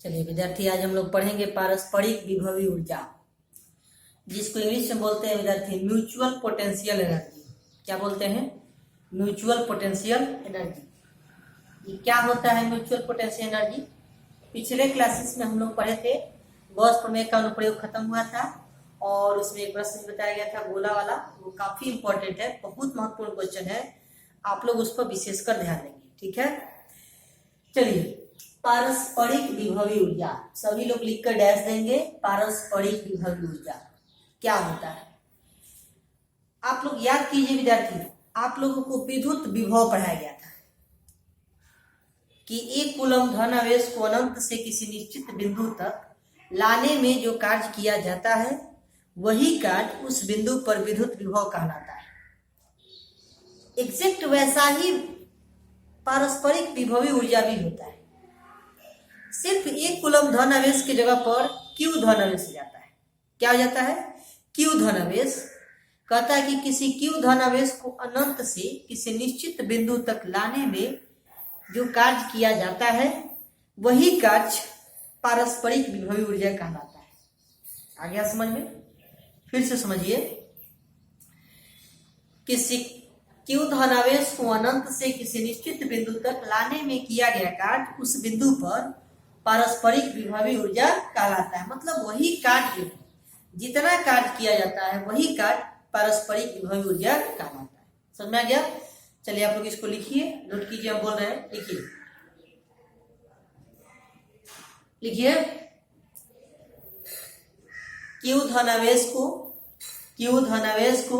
चलिए विद्यार्थी, आज हम लोग पढ़ेंगे पारस्परिक विभवी ऊर्जा, जिसको इंग्लिश में बोलते हैं विद्यार्थी म्यूचुअल पोटेंशियल एनर्जी। क्या बोलते हैं? Mutual potential energy. ये क्या होता है म्यूचुअल पोटेंशियल एनर्जी? पिछले क्लासेस में हम लोग पढ़े थे, गॉस प्रमेय का अनुप्रयोग खत्म हुआ था और उसमें एक प्रश्न बताया गया था गोला वाला। वो काफी इंपॉर्टेंट है, बहुत महत्वपूर्ण क्वेश्चन है, आप लोग उस पर विशेषकर ध्यान देंगे। ठीक है, चलिए पारस्परिक विभवी ऊर्जा, सभी लोग लिखकर डैश देंगे। पारस्परिक विभवी ऊर्जा क्या होता है? आप लोग याद कीजिए विद्यार्थी, आप लोगों को विद्युत विभव पढ़ाया गया था कि एक कूलम धन आवेश को अनंत से किसी निश्चित बिंदु तक लाने में जो कार्य किया जाता है, वही कार्य उस बिंदु पर विद्युत विभव कहलाता है। एग्जैक्ट वैसा ही पारस्परिक विभवी ऊर्जा भी होता है, सिर्फ एक कूलम धन आवेश की जगह पर क्यू धन आवेश हो जाता है। क्या हो जाता है? क्यू धन आवेश। कहता है कि किसी क्यू धन आवेश को अनंत से किसी निश्चित बिंदु तक लाने में जो कार्य किया जाता है, वही कार्य पारस्परिक विभवी ऊर्जा कहलाता है। आ गया समझ में? फिर से समझिए, किसी क्यू धन आवेश को अनंत से किसी निश्चित बिंदु तक लाने में किया गया कार्य उस बिंदु पर पारस्परिक विभवी ऊर्जा कहलाता है। मतलब वही कार्य, जो जितना कार्य किया जाता है वही कार्य पारस्परिक विभवी ऊर्जा कहलाता है। समझ में आ गया? चलिए आप लोग इसको लिखिए, नोट कीजिए, हम बोल रहे हैं, लिखिए लिखिए। क्यू धन आवेश को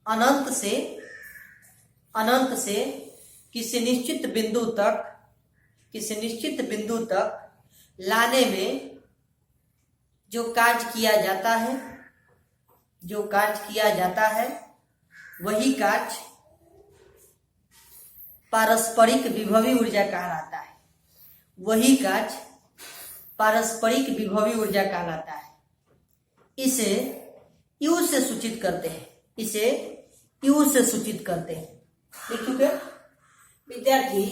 अनंत से किसी निश्चित बिंदु तक लाने में जो कार्य किया जाता है वही कार्य पारस्परिक विभवी ऊर्जा कहलाता है। वही कार्य पारस्परिक विभवी ऊर्जा कहलाता है। इसे यू से सूचित करते हैं, लिख चुके विद्यार्थी।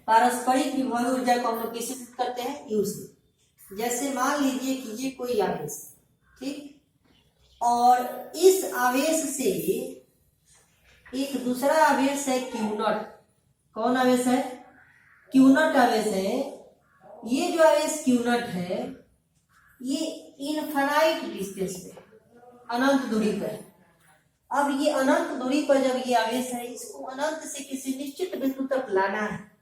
पारस्परिक विभवी ऊर्जा को हम लोग किससे सूचित करते हैं? यू से। जैसे मान लीजिए कि ये कोई आवेश, ठीक, और इस आवेश से एक दूसरा आवेश है क्यू नॉट। कौन आवेश है? क्यू नॉट आवेश है। ये जो आवेश क्यू नॉट है, ये इनफाइनाइट डिस्टेंस पे, अनंत दूरी पर। अब ये अनंत दूरी पर जब ये आवेश है, इसको अनंत से किसी निश्चित बिंदु तक लाना है,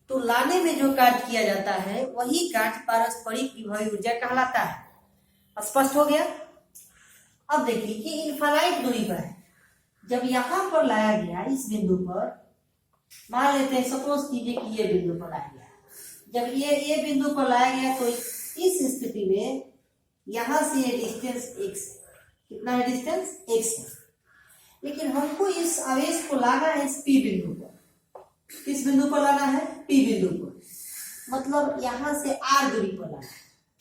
तो लाने में जो कार्य किया जाता है वही कार्य पारस्परिक विभवी ऊर्जा कहलाता है। स्पष्ट हो गया? अब देखिए कि इनफाइनाइट दूरी पर है, जब यहां पर लाया गया इस बिंदु पर, मान लेते हैं सपोज कीजिए कि ये बिंदु पर लाया गया, जब ये बिंदु पर लाया गया तो इस स्थिति में यहां से ये डिस्टेंस x, कितना है डिस्टेंस? x है। लेकिन हमको इस आवेश को लाना है इस p बिंदु पर। किस बिंदु पर लाना है? p बिंदु पर। मतलब यहां से r दूरी पर लाना है।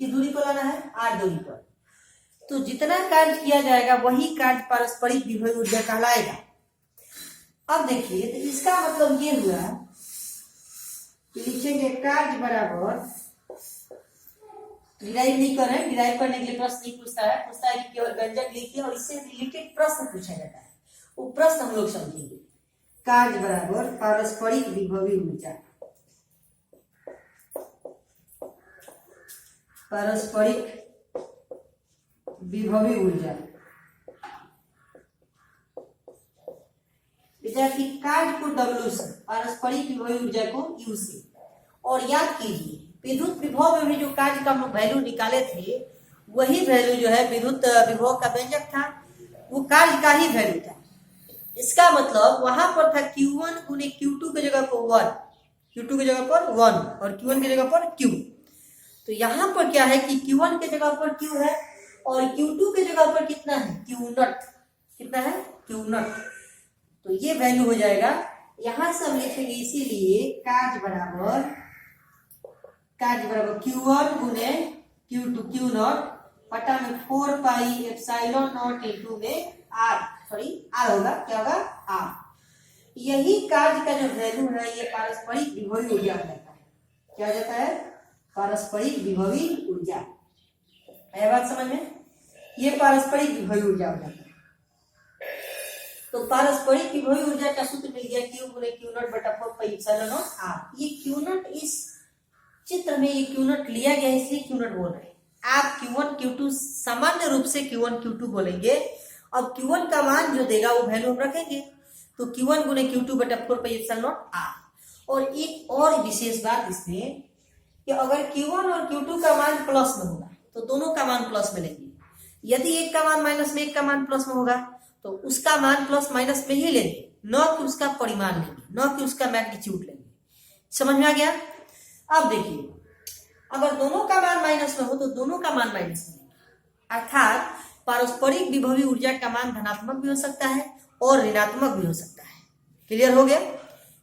किस दूरी पर लाना है? r दूरी पर। तो जितना कार्य किया जाएगा वही कार्य पारस्परिक विभवी ऊर्जा कहलाएगा। अब देखिए, तो इसका मतलब ये हुआ कि लिखेंगे कार्य बराबर, डिराइव नहीं कर रहे हैं, डिराइव करने के लिए प्रश्न नहीं पूछता है कि केवल व्यंजक लिखिए और इससे रिलेटेड प्रश्न पूछा जाता है, वो प्रश्न हम लोग समझेंगे। कार्य बराबर पारस्परिक विभवी ऊर्जा, पारस्परिक विभवी ऊर्जा। विद्यार्थी कार्य को W से, पारस्परिक विभवी ऊर्जा को U से। और याद कीजिए, विद्युत विभव में भी जो कार्य का हम लोग वैल्यू निकाले थे, वही वैल्यू जो है विद्युत विभव का व्यंजक था, वो कार्य का ही वैल्यू था। इसका मतलब वहां पर था Q1 गुने Q2 की जगह पर 1, Q2 की जगह पर 1 और Q1 की जगह पर Q। तो यहाँ पर क्या है कि Q1 की जगह पर Q है और Q2 की जगह पर कितना है? Q not. कितना है? Q not. तो ये वैल्यू हो जाएगा, यहां से हम लिखेंगे इसीलिए कार्य बराबर Q1 गुने Q2 Q नॉट बटा में 4 पाई एप्सिलॉन नॉट इनटू में R होगा। क्या होगा? R। यही कार्य का जो वैल्यू है ये पारस्परिक विभवी ऊर्जा हो जाता है। क्या हो जाता है, पारस्परिक विभवी ऊर्जा। है बात समझ में? ये पारस्परिक विभवी ऊर्जा हो जाता है। तो पारस्परिक विभवी ऊर्जा का सूत्र मिल गया Q गुणे Q नॉट बटा 4 पाई एप्सिलॉन नॉट R। ये Q नॉट इस चित्र में ये Q नॉट लिया गया है इसलिए Q नॉट बोल रहे हैं। आप Q1 Q2 सामान्य रूप से Q1 Q2 बोलेंगे। अब Q1 का मान जो देगा वो वैल्यू हम रखेंगे, तो Q1 गुणे Q2 बटा 4 पाई एप्सिलॉन नॉट R। और एक और विशेष बात इसमें कि अगर Q1 और Q2 का मान प्लस में होगा तो दोनों का मान प्लस में लेंगे, यदि एक का मान माइनस में एक का मान प्लस में होगा तो उसका मान प्लस माइनस में ही लेंगे, न कि उसका परिमाण लेंगे, न कि उसका मैग्नीट्यूड लेंगे। समझ में आ गया? अब देखिए, अगर दोनों का मान माइनस में हो तो दोनों का मान माइनस में लेंगे, अर्थात पारस्परिक विभवी ऊर्जा का मान धनात्मक भी हो सकता है और ऋणात्मक भी हो सकता है। क्लियर हो गया?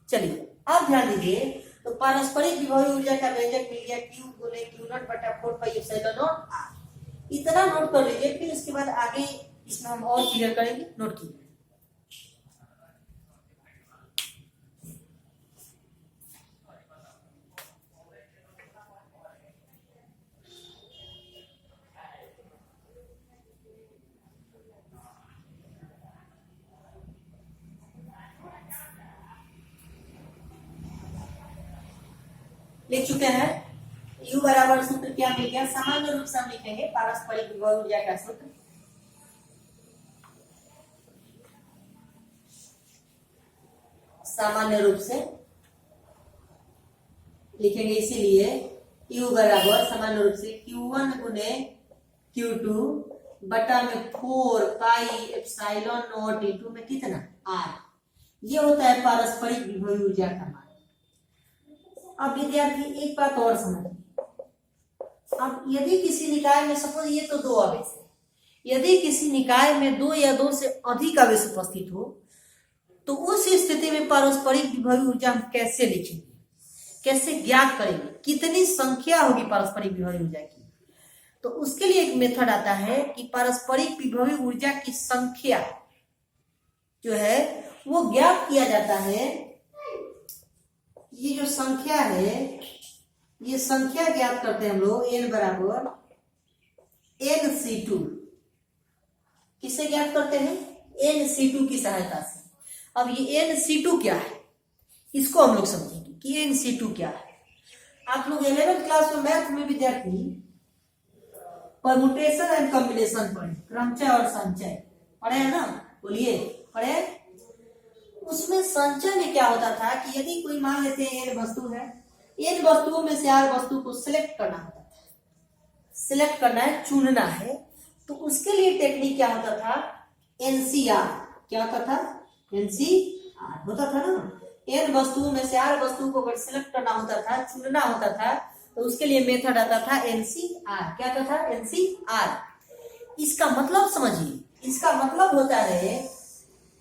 चलिए अब ध्यान दीजिए, तो पारस्परिक विभवी ऊर्जा का व्यंजक मिल गया Q गुणे Q नॉट बटा 4 पाई एप्सिलॉन नॉट R। इतना नोट कर लीजिए, फिर उसके बाद आगे इसमें हम और क्लियर करेंगे। नोट कीजिए, लिख चुके हैं। U बराबर सूत्र क्या मिल गया, सामान्य रूप से हम लिखेंगे पारस्परिक विभव ऊर्जा का सूत्र। सामान्य रूप से लिखेंगे इसीलिए U बराबर सामान्य रूप से Q1 गुने Q2 बटा में 4 पाई एप्सिलॉन नॉट इंटू में कितना R। ये होता है पारस्परिक विभव ऊर्जा का मान। अब विद्यार्थी एक बात और समझिए, अब यदि किसी निकाय में सपोज ये तो दो आवेश है, यदि किसी निकाय में दो या दो से अधिक आवेश उपस्थित हो तो उस स्थिति में पारस्परिक विभवी ऊर्जा हम कैसे लिखेंगे, कैसे ज्ञात करेंगे, कितनी संख्या होगी पारस्परिक विभवी ऊर्जा की? तो उसके लिए एक मेथड आता है कि पारस्परिक विभवी ऊर्जा की संख्या जो है वो ज्ञात किया जाता है। ये जो संख्या है, ये संख्या ज्ञात करते हैं हम लोग n बराबर nc2। किससे ज्ञात करते हैं? nc2 की सहायता से। अब ये nc2 क्या है इसको हम लोग समझेंगे कि nc2 क्या है। आप लोग 11th क्लास में मैथ में विद्यार्थी परमुटेशन एंड कॉम्बिनेशन पढ़े, क्रमचय और संचय पढ़े है ना? बोलिए पढ़े। उसमें संचय में क्या होता था कि यदि कोई मान लेते हैं n वस्तु है, इन वस्तुओं में से R वस्तु को सिलेक्ट करना होता था, सिलेक्ट करना है, चुनना है, तो उसके लिए टेक्निक क्या होता था? NCR। क्या होता था? NCR होता था ना। n वस्तुओं में से R वस्तु को अगर सिलेक्ट करना होता था, चुनना होता था, तो उसके लिए मेथड आता था NCR। क्या आता था? NCR। इसका मतलब समझिए, इसका मतलब होता है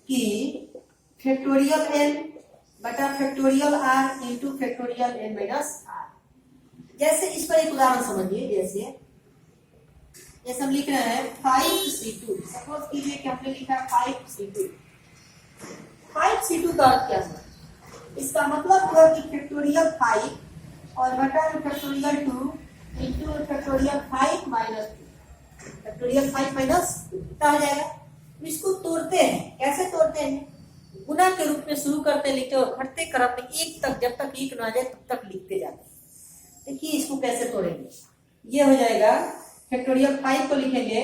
कि फैक्टोरियल n बटा factorial r into factorial n minus r। जैसे इस पर एक उदाहरण समझिए, जैसे हम लिख रहे हैं 5c2। सपोज कीजिए कि हमने लिखा 5c2। 5c2 का अर्थ क्या है? इसका मतलब हुआ कि फैक्टोरियल 5 और बटा factorial 2 into factorial 5 minus 2। Factorial 5 minus क्या हो जाएगा? इसको तोड़ते हैं। कैसे तोड़ते हैं? गुना के रूप में शुरू करते लिखते और घटते क्रम में एक तक, जब तक एक न आ जाए तब तक लिखते जाते हैं। देखिए इसको कैसे तोड़ेंगे। ये हो जाएगा फैक्टोरियल 5 को लिखेंगे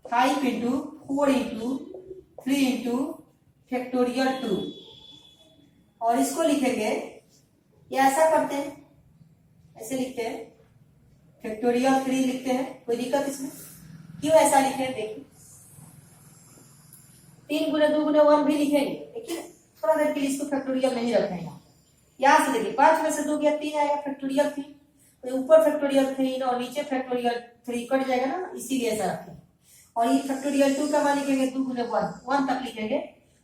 5 इंटू 4 इंटू 3 इंटू फैक्टोरियल 2 और इसको लिखेंगे, ये ऐसा करते हैं, ऐसे लिखते हैं फैक्टोरियल 3 लिखते हैं। कोई दिक्कत इसमें? क्यों ऐसा लिखे? देखिए 3 गुने 2 गुने 1 भी लिखेंगे। देखिए थोड़ा देर के लिए इसको फैक्टोरियल नहीं रखेंगे। यहाँ से देखिए 5 में से 2 गया 3 आएगा, फैक्टोरियल 3। तो ऊपर फैक्टोरियल 3 और नीचे फैक्टोरियल 3 कट जाएगा ना, इसीलिए ऐसा रखें। और ये फैक्टोरियल 2 का मान लिखेंगे 2 गुने 1 तक लिखेंगे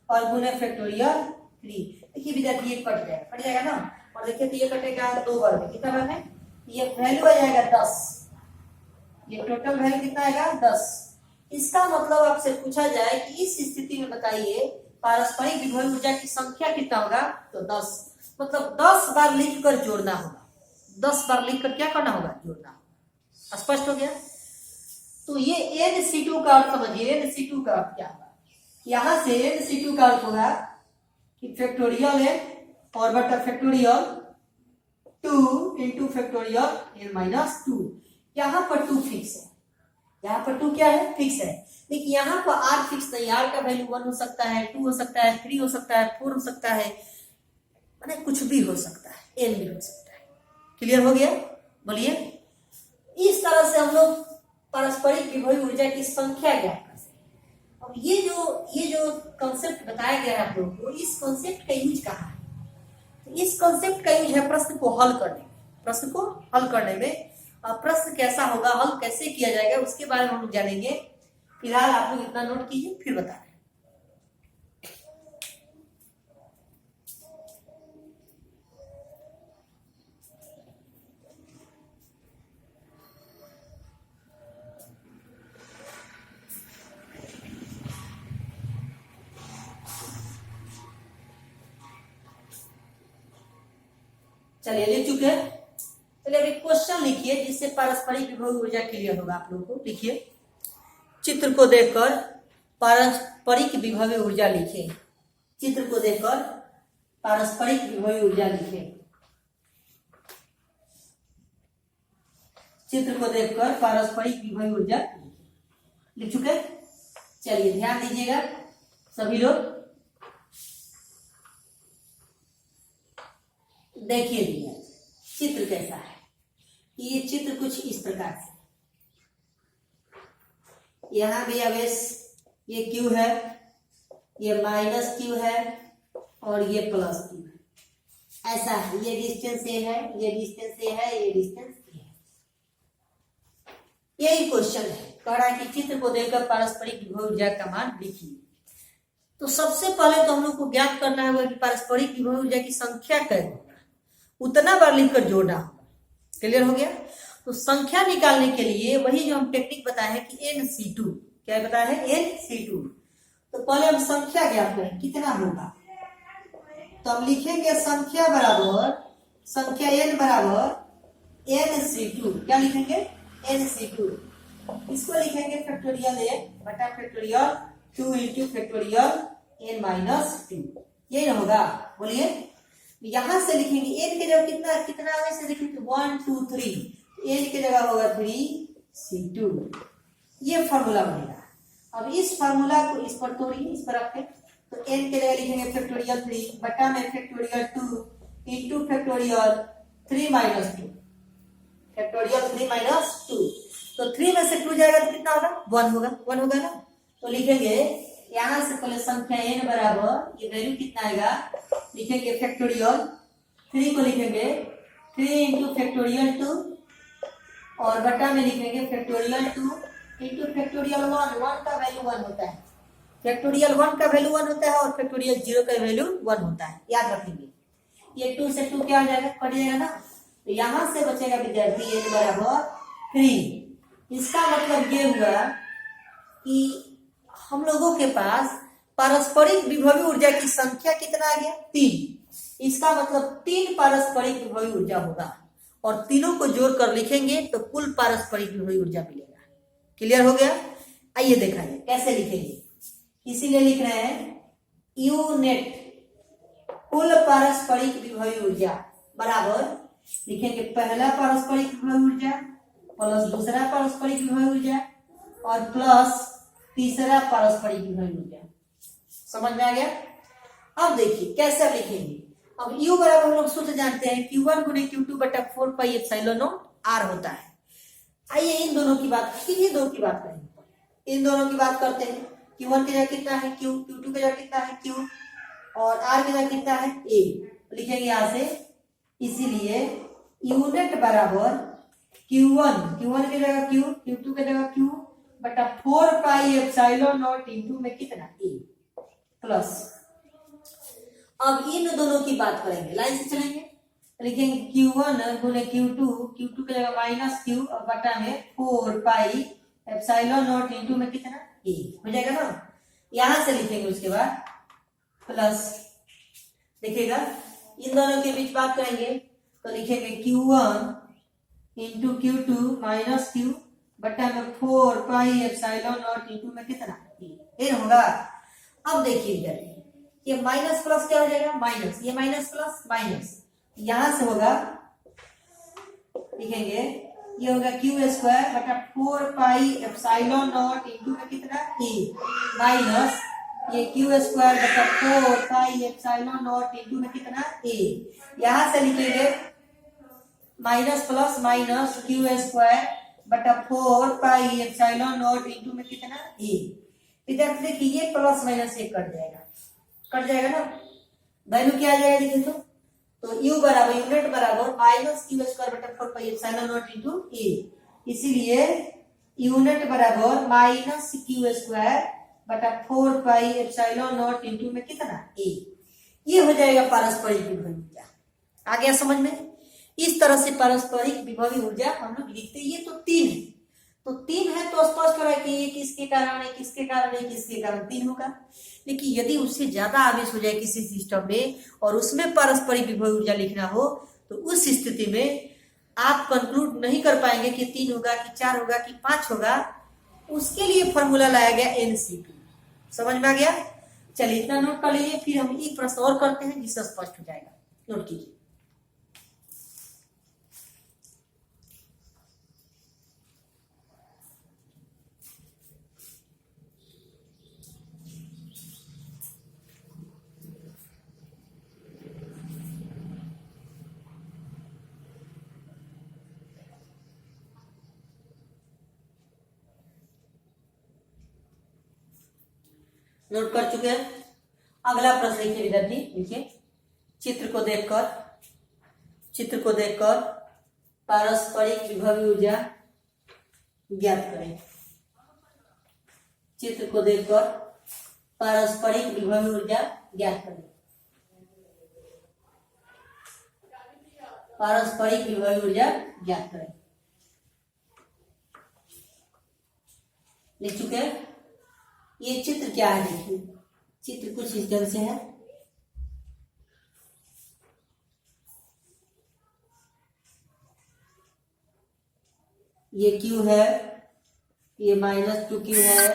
और गुने फैक्टोरियल 3। देखिए विद्यार्थी ये कट जाएगा ना। और देखिए तो ये कटेगा 2 बार में, कितना बार है? ये वैल्यू आ जाएगा 10। ये टोटल वैल्यू कितना आएगा? 10। इसका मतलब आपसे पूछा जाए कि इस स्थिति में बताइए पारस्परिक विभव ऊर्जा की संख्या कितना होगा? तो 10। मतलब 10 बार लिखकर जोड़ना होगा। 10 बार लिखकर क्या करना होगा, जोड़ना होगा। स्पष्ट हो गया। तो ये NC2 का अर्थ समझिए। NC2 का अर्थ क्या होगा, यहां से NC2 का अर्थ होगा कि फैक्टोरियल n और बटा factorial 2 into factorial n minus 2। यहाँ पर 2 फिक्स है, यहाँ पर 2 क्या है, फिक्स है। देखिए यहाँ पर r फिक्स नहीं, r का वैल्यू 1 हो सकता है, 2 हो सकता है, 3 हो सकता है, 4 हो सकता है, माने कुछ भी हो सकता है, n भी हो सकता है। क्लियर हो गया। बोलिए, इस तरह से हम लोग पारस्परिक विभव ऊर्जा की संख्या ज्ञात कर सकते हैं। अब ये जो कॉन्सेप्ट बताया गया है आप लोगों को, इस कॉन्सेप्ट का यूज कहाँ है, तो इस कॉन्सेप्ट का यूज है प्रश्न को हल करने में। प्रश्न को हल करने में प्रश्न कैसा होगा, हल कैसे किया जाएगा, उसके बारे में हम लोग जानेंगे। फिलहाल आप लोग इतना नोट कीजिए, फिर बता रहे हैं। चलिए लिख चुके हैं। चलिए अभी क्वेश्चन लिखिए जिससे पारस्परिक विभव ऊर्जा क्लियर होगा आप लोगों को। लिखिए, चित्र को देखकर पारस्परिक विभव ऊर्जा लिखिए। चित्र को देखकर पारस्परिक विभव ऊर्जा लिखिए। चित्र को देखकर पारस्परिक विभव ऊर्जा लिख चुके। चलिए ध्यान दीजिएगा सभी लोग, देखिए भैया चित्र कैसा है। ये चित्र कुछ इस प्रकार से, यहां भी आवेश ये Q है, ये माइनस Q है और ये प्लस Q है। ऐसा है, ये डिस्टेंस A है, ये डिस्टेंस A है, ये डिस्टेंस A है। यही क्वेश्चन है, कह रहा है कि चित्र को देखकर पारस्परिक विभव ऊर्जा का मान लिखिए। तो सबसे पहले तो हम लोग को ज्ञात करना होगा कि पारस्परिक विभव ऊर्जा की संख्या क्या होगा, उतना बार लिखकर जोड़ना होगा। क्लियर हो गया। तो संख्या निकालने के लिए वही जो हम टेक्निक बताए हैं कि NC2, क्या बताया है, NC2। तो पहले हम संख्या ज्ञात करें कितना होगा, तो हम लिखेंगे संख्या बराबर, संख्या n बराबर NC2। क्या लिखेंगे, NC2। इसको लिखेंगे फैक्टोरियल n बटा factorial 2 into factorial n minus 2। यही ना होगा। बोलिए, यहां से लिखेंगे n की जगह कितना आगे से लिखेंगे 1 2 3, n की जगह होगा 3C2। ये फॉर्मूला बनेगा। अब इस फॉर्मूला को इस पर तोड़िए, इस पर रखें, तो n की जगह लिखेंगे फैक्टोरियल 3 बटा में factorial 2 into factorial 3 minus 2, factorial 3 minus 2। तो 3 में से 2 जाएगा तो कितना होगा, 1 होगा, 1 होगा ना। तो लिखेंगे यहां से पहले संख्या n बराबर, ये वैल्यू कितना आएगा, लिखेंगे फैक्टोरियल 3 को लिखेंगे 3 इंटू फैक्टोरियल 2 और बटा में लिखेंगे फैक्टोरियल 2 इंटू फैक्टोरियल 1। 1 का वैल्यू 1 होता है, फैक्टोरियल 1 का वैल्यू 1 होता है और फैक्टोरियल 0 का वैल्यू 1 होता है, याद रखेंगे। ये 2 से 2 क्या हो जाएगा, कट जाएगा ना। तो यहां से बचेगा विद्यार्थी n बराबर 3। इसका मतलब ये हुआ कि हम लोगों के पास पारस्परिक विभव ऊर्जा की संख्या कितना आ गया, 3। इसका मतलब 3 पारस्परिक विभव ऊर्जा होगा और तीनों को जोड़कर लिखेंगे तो कुल पारस्परिक विभव ऊर्जा मिलेगा। क्लियर हो गया। आइए देखा जाए कैसे लिखेंगे। इसीलिए लिख रहे हैं U नेट कुल पारस्परिक विभव ऊर्जा बराबर, लिखेंगे पहला पारस्परिक विभव ऊर्जा प्लस दूसरा पारस्परिक विभव ऊर्जा और प्लस तीसरा पारस्परिक विभव ऊर्जा। समझ में आ गया। अब देखिए कैसे अब लिखेंगे। अब U बराबर हम लोग सूत्र जानते हैं, Q1 गुणे Q2 बटा 4 पाई एप्सिलॉन नॉट R होता है। आइए इन दोनों की बात, किन्हीं दो की बात करेंगे, इन दोनों की बात करते हैं। Q1 की जगह कितना है Q, Q2 की जगह कितना है Q और R की जगह कितना है A। लिखेंगे यहां से, इसीलिए U नेट बराबर Q1 की जगह Q, Q2 की जगह Q बटा 4 पाई एप्सिलॉन नॉट इंटू में कितना A प्लस। अब इन दोनों की बात करेंगे, लाइन से चलेंगे। लिखेंगे Q1 गुणे Q2 की जगह माइनस Q और बटा में 4 पाई एप्सिलॉन नॉट इंटू में कितना A हो जाएगा ना। यहां से लिखेंगे उसके बाद प्लस, देखिएगा इन दोनों के बीच बात करेंगे तो लिखेंगे Q1 into Q2 minus Q बटा में 4 पाई एप्सिलॉन नॉट इंटू में कितना ये होगा। अब देखिए इधर ये माइनस प्लस क्या हो जाएगा, माइनस, ये माइनस प्लस माइनस, यहां से होगा लिखेंगे ये होगा Q स्क्वायर बटा 4 पाई एप्सिलॉन नॉट इंटू में कितना E माइनस ये Q स्क्वायर बटा 4 पाई एप्सिलॉन नॉट इंटू में कितना A। यहां से लिखेंगे minus plus minus Q square बटा 4 पाई एप्सिलॉन नॉट इंटू में कितना A। इधर देखिए ये प्लस माइनस एक कट जाएगा ना, वैल्यू क्या आ जाएगा देखिए तो u बराबर यूनिट बराबर माइनस Q स्क्वायर बटा 4 pi epsilon not into A। इसीलिए यूनिट बराबर माइनस Q स्क्वायर बटा 4 पाई एप्सिलॉन नॉट इंटू में कितना A। ये हो जाएगा पारस्परिक विभव ऊर्जा। आ गया समझ में। इस तरह से पारस्परिक विभव ऊर्जा हम लोग लिखते हैं। ये तो 3 है, तो 3 है तो स्पष्ट हो रहा है कि ये किसके कारण है, किसके कारण है, किसके कारण 3 होगा। लेकिन यदि उससे ज्यादा आवेश हो जाए किसी सिस्टम में और उसमें पारस्परिक विभव ऊर्जा लिखना हो तो उस स्थिति में आप कंक्लूड नहीं कर पाएंगे कि 3 होगा कि 4 होगा कि 5 होगा। उसके लिए फॉर्मूला लाया गया NC2। समझ में आ गया। चलिए इतना नोट कर लीजिए, फिर हम एक प्रश्न और करते हैं जिससे स्पष्ट हो जाएगा। नोट कीजिए। नोट कर चुके हैं। अगला प्रश्न लिखिए विद्यार्थी, लिखिए चित्र को देखकर पारस्परिक विभव ऊर्जा ज्ञात करें। चित्र को देखकर पारस्परिक विभव ऊर्जा ज्ञात करें। पारस्परिक विभव ऊर्जा ज्ञात करें। लिख चुके हैं। ये चित्र क्या है देखिए, चित्र कुछ इस ढंग से है। ये Q है, ये -2Q है,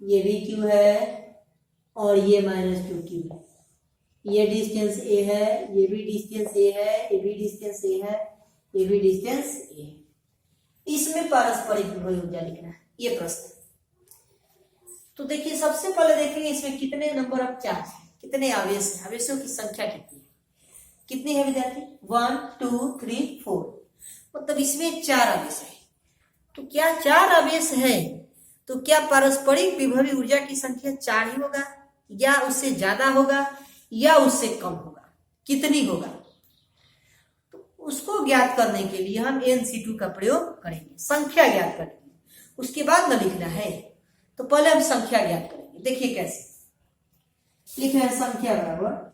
ये भी Q है और ये -2Q है। ये डिस्टेंस A है, ये भी डिस्टेंस A है, ये भी डिस्टेंस A है, ये भी डिस्टेंस A है। इसमें पारस्परिक विभव ऊर्जा लिखना है, ये प्रश्न। तो देखिए सबसे पहले देखेंगे इसमें कितने नंबर ऑफ चार्ज है, कितने आवेश है, आवेशों की संख्या कितनी है, कितनी है विद्यार्थी 1 2 3 4, मतलब इसमें 4 आवेश है। तो क्या 4 आवेश है तो क्या पारस्परिक विभवी ऊर्जा की संख्या 4 ही होगा या उससे ज्यादा होगा या उससे कम होगा, कितनी होगा। तो उसको ज्ञात करने के लिए हम NC2 का प्रयोग करेंगे, संख्या ज्ञात करेंगे, उसके बाद न लिखना है। तो पहले हम संख्या ज्ञात करेंगे। देखिए कैसे लिख रहे हैं, संख्या बराबर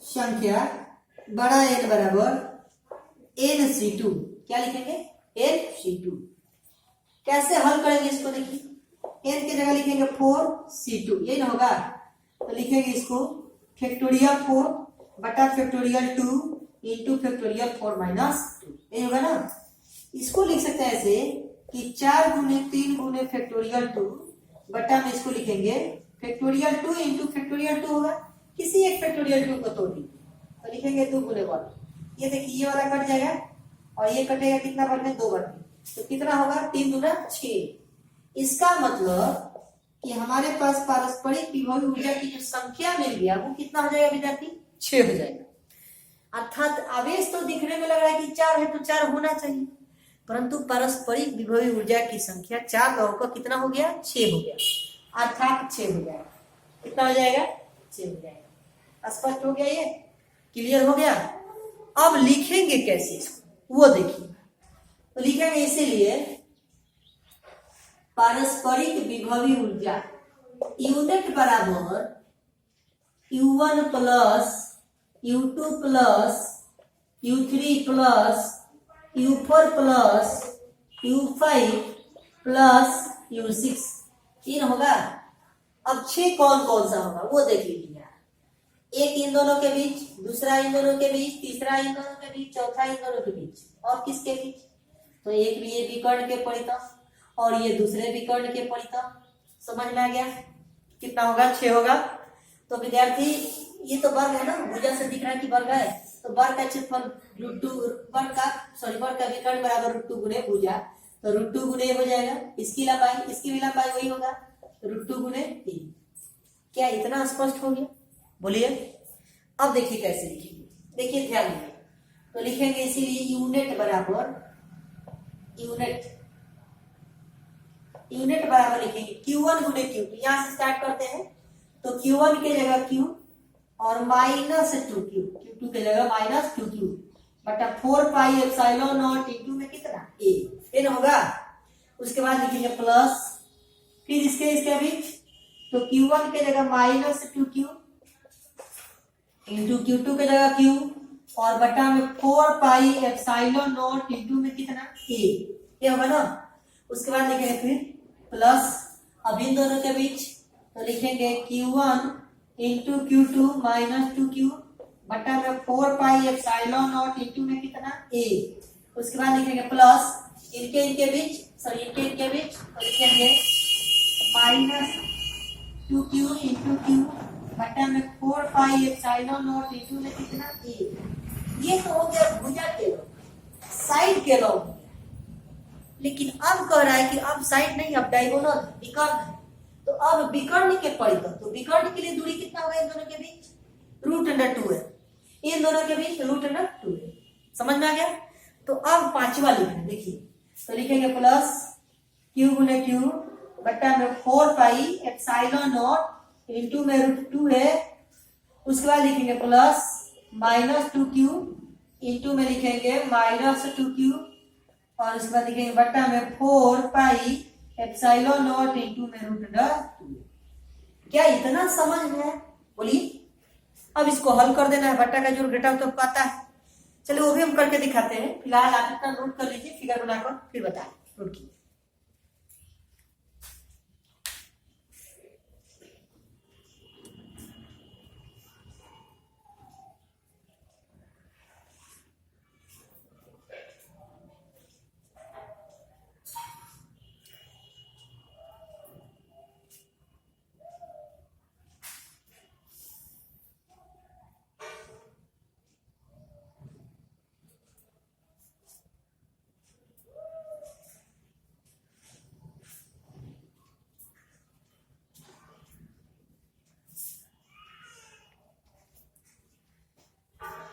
संख्या बड़ा N बराबर NC2। क्या लिखेंगे NC2। कैसे हल करेंगे इसको, देखिए N की जगह लिखेंगे 4C2, यही ना होगा। तो लिखेंगे इसको फैक्टोरियल 4 बटा फैक्टोरियल 2 इंटू फैक्टोरियल 4 माइनस 2, यही होगा ना। इसको लिख सकते हैं ऐसे कि 4 गुने 3 गुने फैक्टोरियल 2 बटा में इसको लिखेंगे फैक्टोरियल 2 इंटू फैक्टोरियल 2 होगा। किसी एक फैक्टोरियल 2 को तोड़ दीजिए तो लिखेंगे 2 गुने 1। ये देखिए ये वाला कट जाएगा और ये कटेगा कितना बार में, 2 बार में। तो कितना होगा 3 दूना 6। इसका मतलब कि हमारे पास पारस्परिक विभव ऊर्जा की जो संख्या मिल गया वो कितना हो जाएगा विद्यार्थी 6 हो जाएगा। अर्थात आवेश तो दिखने में लग रहा है कि 4 है तो 4 होना चाहिए, परंतु पारस्परिक विभवी ऊर्जा की संख्या 4 का होकर कितना हो गया 6 हो गया, अर्थात 6 हो जाएगा। कितना हो जाएगा 6 हो जाएगा। स्पष्ट हो गया, ये क्लियर हो गया। अब लिखेंगे कैसे इसको वो देखिए। तो लिखेंगे इसीलिए पारस्परिक विभवी ऊर्जा यूनिट बराबर U1 plus U2 plus U3 plus U4 plus U5 plus U6 तीन होगा। अब 6 कौन कौन सा होगा वो देख लीजिए। एक इन दोनों के बीच, दूसरा इन दोनों के बीच, तीसरा इन दोनों के बीच, चौथा इन दोनों के बीच, और किसके बीच? तो एक भी ये विकर्ण के परितः और ये दूसरे विकर्ण के परितः। समझ में आ गया? कितना होगा? 6 होगा। तो विद्यार्थी ये तो वर्ग है ना, भुजा से दिख रहा है कि वर्ग है, तो वर्ग का क्षेत्रफल वर्ग का विकर्ण बराबर √2 गुणे भुजा, तो √2 गुणे हो जाएगा। इसकी लंबाई, इसकी भी लंबाई वही होगा, √2 गुणे 3। क्या इतना स्पष्ट हो गया? बोलिए। अब देखिए कैसे लिखेंगे, देखिए ध्यान देंगे। तो लिखेंगे इसीलिए यूनिट बराबर यूनिट बराबर लिखेंगे Q1 गुणे Q। यहां से स्टार्ट करते हैं, तो Q1 की जगह Q और -2Q, Q2 की जगह -2Q बटा 4 पाई एप्सिलॉन नॉट इनटू में कितना a n होगा। उसके बाद लिखेंगे प्लस, फिर इसके बीच, तो Q1 की जगह -2Q इंटू Q2 की जगह Q और बटा में 4 पाई एप्सिलॉन नॉट इनटू में कितना a, ये होगा ना। उसके बाद लिखेंगे फिर प्लस, अब इन दोनों के बीच तो लिखेंगे Q1 इंटू Q2 -2Q बटा में 4 पाई एप्सिलॉन नॉट इनटू में कितना a। उसके बाद लिखेंगे प्लस, इनके बीच तो लिखेंगे -2Q इंटू Q बटा में 4 पाई एप्सिलॉन नॉट इनटू में कितना a। ये तो हो गया भुजा के लोग, साइड के लोग। लेकिन अब कह रहा है कि अब साइड नहीं, अब डायगोनल विकर्ण है। तो अब विकर्ण के परितः, तो विकर्ण के लिए दूरी कितना होगा इन दोनों के बीच? √2 है। इन दोनों के बीच √2 है। समझ में आ गया? तो अब पांचवा लिखना, देखिए तो लिखेंगे प्लस Q गुने Q बटा में 4 पाई एप्सिलॉन नॉट इनटू में √2 है। उसके बाद लिखेंगे प्लस -2Q इंटू में लिखेंगे -2Q और उसके बाद लिखेंगे बटा में 4 पाई एप्सिलॉन नॉट इनटू में √2। क्या इतना समझ में है? बोलिए। अब इसको हल कर देना है, बट्टा का जोड़ घटाव तो पता है, चलिए वो भी हम करके दिखाते हैं। फिलहाल आप इतना नोट कर लीजिए, फिगर बनाकर फिर बताएं। नोट कीजिए।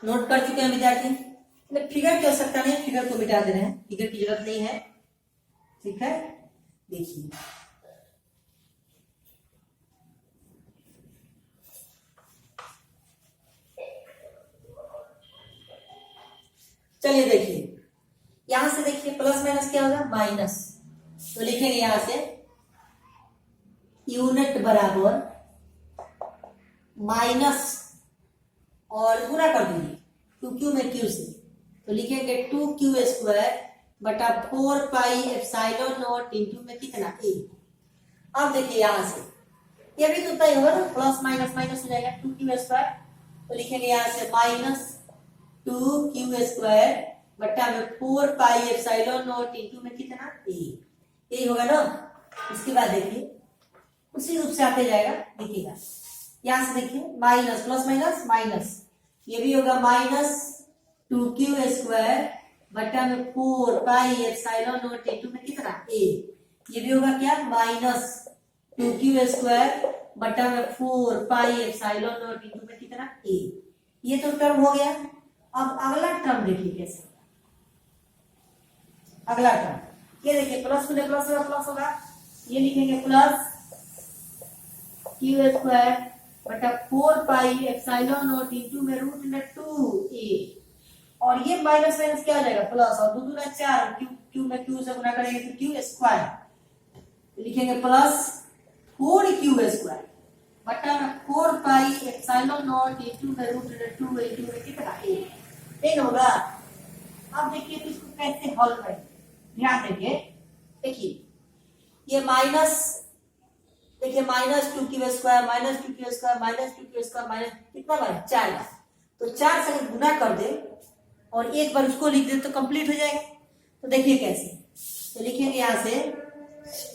नोट कर चुके हैं विद्यार्थी? फिगर की आवश्यकता नहीं, फिगर को मिटा दे रहे हैं, फिगर की जरूरत नहीं है। ठीक है, देखिए चलिए देखिए, यहां से देखिए प्लस माइनस क्या होगा? माइनस। तो लिखेंगे यहां से यूनिट बराबर माइनस और गुना कर दीजिए 2Q में Q से, तो लिखेंगे 2Q² बटा 4 पाई एप्सिलॉन नॉट इनटू में कितना a। अब देखिए यहां से ये भी तो तय होगा ना, प्लस माइनस माइनस हो जाएगा 2Q², तो लिखेंगे यहां से -2Q² बटा में 4 पाई एप्सिलॉन नॉट इनटू में कितना a, यही होगा ना। उसके बाद देखिए उसी रूप से आते जाएगा, देखिएगा यहां से देखिए माइनस प्लस माइनस माइनस, ये भी होगा -2Q² बटा में 4 पाई एप्सिलॉन नॉट इनटू में कितना a। ये भी होगा क्या? -2Q² बटा में 4 पाई एप्सिलॉन नॉट इनटू में कितना a। ये तो टर्म हो गया। अब अगला टर्म देखिए कैसे, अगला टर्म ये देखिए प्लस गुने प्लस होगा, प्लस होगा, ये लिखेंगे प्लस Q² बटा 4 पाई एप्सिलॉन नॉट इनटू में √2a, और ये माइनस माइनस क्या हो जाएगा? प्लस, और 2 दूना 4, Q में Q से गुना करेंगे तो Q², लिखेंगे प्लस 4Q² बटा 4 पाई एप्सिलॉन नॉट इनटू में √2 इनटू में कितना a, ये होगा। अब देखिए तो इसको कैसे हल करें, ध्यान देंगे। देखिए ये माइनस देखिए -2q² -2q² माइनस कितना बार 4 बार, तो 4 से अगर गुना कर दे और एक बार उसको लिख दे तो कंप्लीट हो जाएगा। तो देखिए कैसे, तो लिखेंगे यहाँ से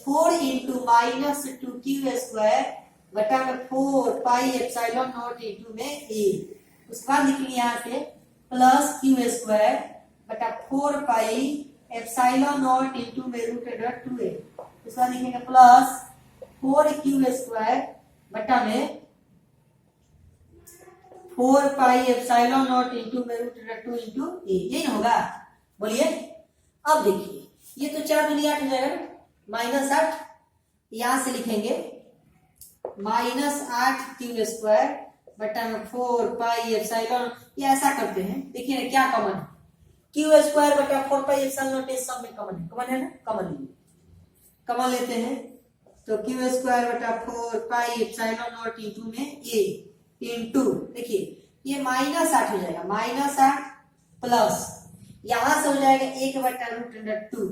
4 इंटू -2q² बटा में 4 पाई एप्सिलॉन नॉट इंटू में a, उसके बाद लिखेंगे यहाँ से प्लस q² बटा 4 पाई एप्सिलॉन नॉट इंटू में √2a, उसके बाद लिखेंगे प्लस 4q² बटा में 4 पाई एप्सिलॉन नॉट इंटू में √2 इंटू a, यही होगा। बोलिए अब देखिए ये तो 4 दूनी 8 हो जाएगा, -8, यहां से लिखेंगे -8q² बटा में 4 पाई एप्सिलॉन, ये ऐसा करते हैं, देखिए ना क्या कॉमन है, q² बटा 4 पाई एप्सिलॉन नॉट सब में कॉमन है ना, कॉमन लीजिए, कॉमन लेते हैं तो q² बटा 4 पाई एप्सिलॉन नॉट इंटू में a इंटू, देखिए ये -8 हो जाएगा, -8 प्लस यहां से हो जाएगा 1/√2,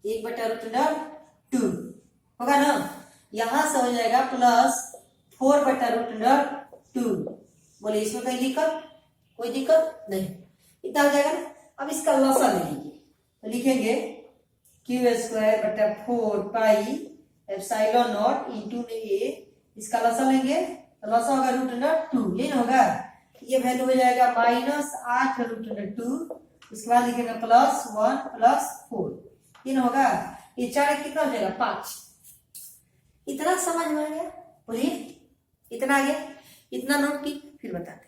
1/√2 होगा ना, यहां से हो जाएगा प्लस 4/√2। बोले इसमें कोई दिक्कत, कोई दिक्कत नहीं, इतना हो जाएगा ना। अब इसका लसा ले लीजिए, तो लिखेंगे q² बटा 4 पाई एप्सिलॉन नॉट इंटू में a, इसका लसा लेंगे तो लसा होगा √2, ये होगा, ये वैल्यू हो जाएगा -8√2, उसके बाद लिखेंगे +1 + 4, ये होगा, ये 4 कितना हो जाएगा 5। इतना समझ में आ गया, बोलिए इतना आ गया, इतना नोट की फिर बताते हैं।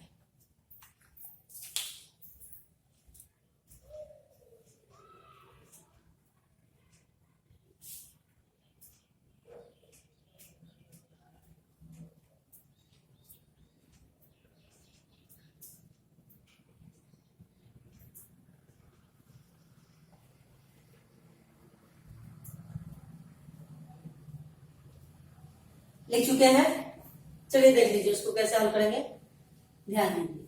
लिख चुके हैं, चलिए देख लीजिए उसको कैसे हल करेंगे, ध्यान दीजिए।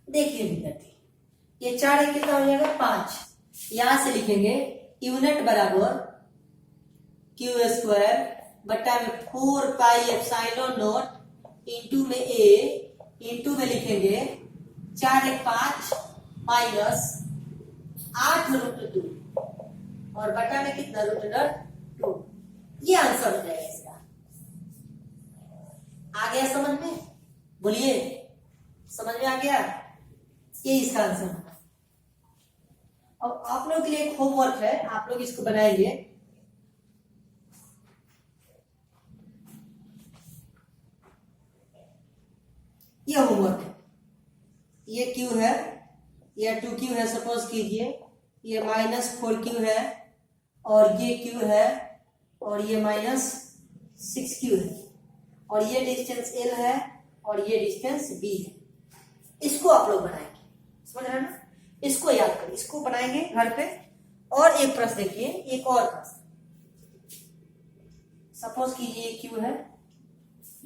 देखिए विद्यार्थी, ये 4 कितना हो जाएगा 5, यहां से लिखेंगे यूनिट बराबर q² बटा में 4 पाई एप्सिलॉन नॉट इंटू में a, इंटू में लिखेंगे 4 × 5 माइनस 8√2 और बटा में कितना √2, ये आंसर हो जाएगा इसका। आ गया समझ में, बोलिए समझ में आ गया, ये इसका आंसर होगा। अब आप लोग के लिए एक होमवर्क है, आप लोग इसको बनाएंगे, ये होमवर्क है, ये q है, ये 2q है, सपोज कीजिए ये -4q है और ये q है और ये -6q है और ये डिस्टेंस l है और ये डिस्टेंस b है। इसको आप लोग बनाएंगे, समझ रहे हैं ना, इसको याद करिए, इसको बनाएंगे घर पे। और एक प्रश्न देखिए, एक और प्रश्न, सपोज कीजिए ये q है,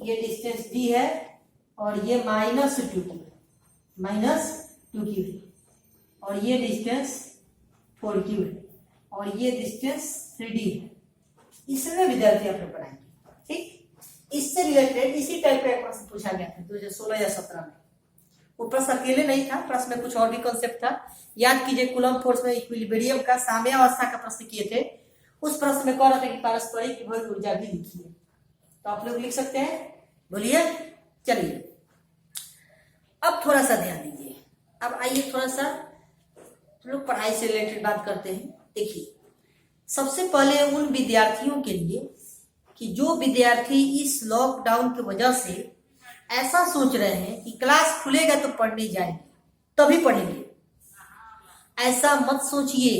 ये डिस्टेंस b है और ये -2q है, -2q है और ये डिस्टेंस 4q है और ये डिस्टेंस 3d है। इसमें विद्यार्थी आप लोग बनाएंगे, ठीक, इससे रिलेटेड इसी टाइप का प्रश्न पूछा गया था 2016 या 17 में। वो प्रश्न अकेले नहीं था, प्रश्न में कुछ और भी कॉन्सेप्ट था। याद कीजिए कूलम्ब फोर्स में इक्विलिब्रियम का साम्यावस्था का प्रश्न किए थे, उस प्रश्न में कह रहा था कि पारस्परिक भौतिक ऊर्जा भी लिखिए, तो आप लोग लिख सकते हैं, बोलिए। चलिए अब थोड़ा सा ध्यान दीजिए, अब आइए थोड़ा सा लोग पढ़ाई से रिलेटेड बात करते हैं। देखिए सबसे पहले उन विद्यार्थियों के लिए कि जो विद्यार्थी इस लॉकडाउन की वजह से ऐसा सोच रहे हैं कि क्लास खुलेगा तो पढ़ने जाएंगे तभी पढ़ेंगे, ऐसा मत सोचिए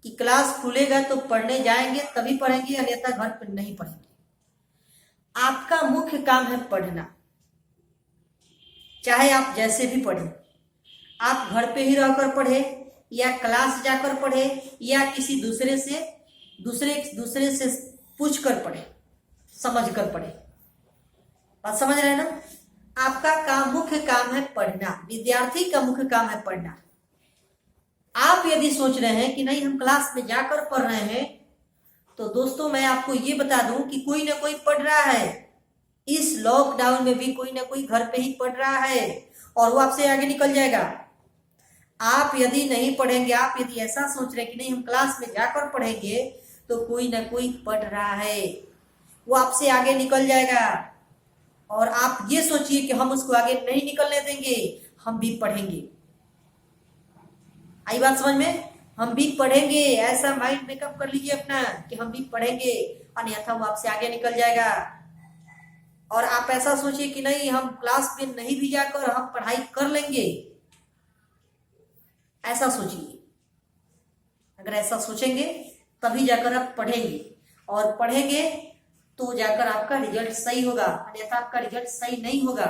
कि क्लास खुलेगा तो पढ़ने जाएंगे तभी पढ़ेंगे, अन्यथा घर पर नहीं पढ़ेंगे। आपका मुख्य काम है पढ़ना, चाहे आप जैसे भी पढ़ें, आप घर पे ही रहकर पढ़े या क्लास जाकर पढ़े या किसी दूसरे से पूछ कर पढ़े, समझ कर पढ़े। बात समझ रहे हैं ना। आपका काम, मुख्य काम है पढ़ना, विद्यार्थी का मुख्य काम है पढ़ना। आप यदि सोच रहे हैं कि नहीं हम क्लास में जाकर पढ़ रहे हैं, तो दोस्तों मैं आपको ये बता दूं कि कोई ना कोई पढ़ रहा है। इस लॉकडाउन में भी कोई ना कोई घर पे ही पढ़ रहा है और वो आपसे आगे निकल जाएगा। आप यदि नहीं पढ़ेंगे, आप यदि ऐसा सोच रहे हैं कि नहीं हम क्लास में जाकर पढ़ेंगे, तो कोई ना कोई पढ़ रहा है, वो आपसे आगे निकल जाएगा। और आप ये सोचिए कि हम उसको आगे नहीं निकलने देंगे, हम भी पढ़ेंगे। आई बात समझ में? हम भी पढ़ेंगे, ऐसा माइंड मेकअप कर लीजिए अपना कि हम भी पढ़ेंगे, अन्यथा वो आपसे आगे निकल जाएगा। और आप ऐसा सोचिए कि नहीं हम क्लास में नहीं भी जाकर हम पढ़ाई कर लेंगे, ऐसा सोचिए। अगर ऐसा सोचेंगे तभी जाकर आप पढ़ेंगे, और पढ़ेंगे तो जाकर आपका रिजल्ट सही होगा, अन्यथा आपका रिजल्ट सही नहीं होगा।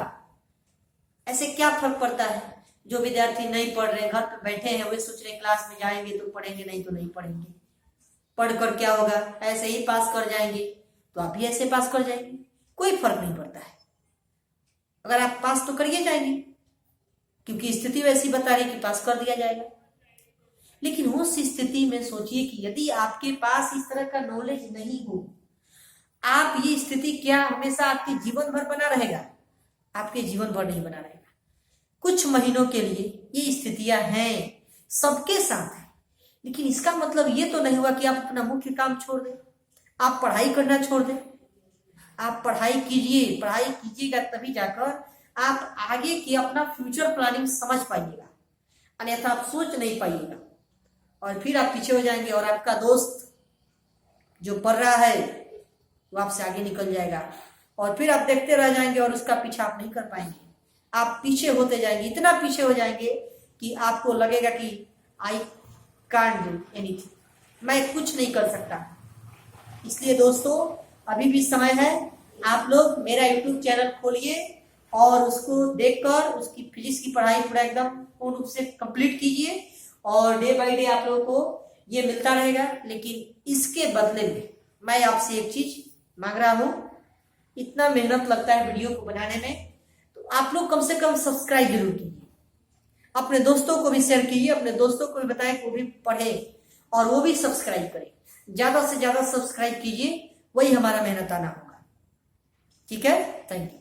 ऐसे क्या फर्क पड़ता है? जो विद्यार्थी नहीं पढ़ रहे, घर पे बैठे हैं, वे सोच रहे क्लास में जाएंगे तो पढ़ेंगे, नहीं तो नहीं पढ़ेंगे। पढ़कर क्या होगा? ऐसे ही पास कर जाएंगे, तो आप भी ऐसे पास कर जाएंगे, कोई फर्क नहीं पड़ता है। अगर आप पास तो करिए जाएंगे, क्योंकि स्थिति वैसी बता रही कि पास कर दिया जाएगा। लेकिन उस स्थिति में सोचिए कि यदि आपके पास इस तरह का नॉलेज नहीं हो, आप ये स्थिति क्या हमेशा आपके जीवन भर बना रहेगा? आपके जीवन भर नहीं बना रहेगा। कुछ महीनों के लिए ये स्थितियां हैं, सबके साथ है, लेकिन इसका मतलब ये तो नहीं हुआ कि आप अपना मुख्य काम छोड़ दें, आप पढ़ाई करना छोड़ दें। आप पढ़ाई कीजिए, पढ़ाई कीजिएगा तभी जाकर आप आगे की अपना फ्यूचर प्लानिंग समझ पाइएगा, अन्यथा आप सोच नहीं पाइएगा और फिर आप पीछे हो जाएंगे, और आपका दोस्त जो पढ़ रहा है वो आपसे आगे निकल जाएगा, और फिर आप देखते रह जाएंगे और उसका पीछा आप नहीं कर पाएंगे। आप पीछे होते जाएंगे, इतना पीछे हो जाएंगे कि आपको लगेगा कि आई कांट डू एनीथिंग, मैं कुछ नहीं कर सकता। इसलिए दोस्तों अभी भी समय है, आप लोग मेरा यूट्यूब चैनल खोलिए और उसको देखकर उसकी फिजिक्स की पढ़ाई पूरा एकदम पूर्ण रूप से कंप्लीट कीजिए, और डे बाय डे आप लोगों को ये मिलता रहेगा। लेकिन इसके बदले में मैं आपसे एक चीज मांग रहा हूं, इतना मेहनत लगता है वीडियो को बनाने में, तो आप लोग कम से कम सब्सक्राइब जरूर कीजिए, अपने दोस्तों को भी शेयर कीजिए, अपने दोस्तों को भी बताएं कि वो भी पढ़े और वो भी सब्सक्राइब करें। ज्यादा से ज्यादा सब्सक्राइब कीजिए, वही हमारा मेहनताना होगा। ठीक है, थैंक यू।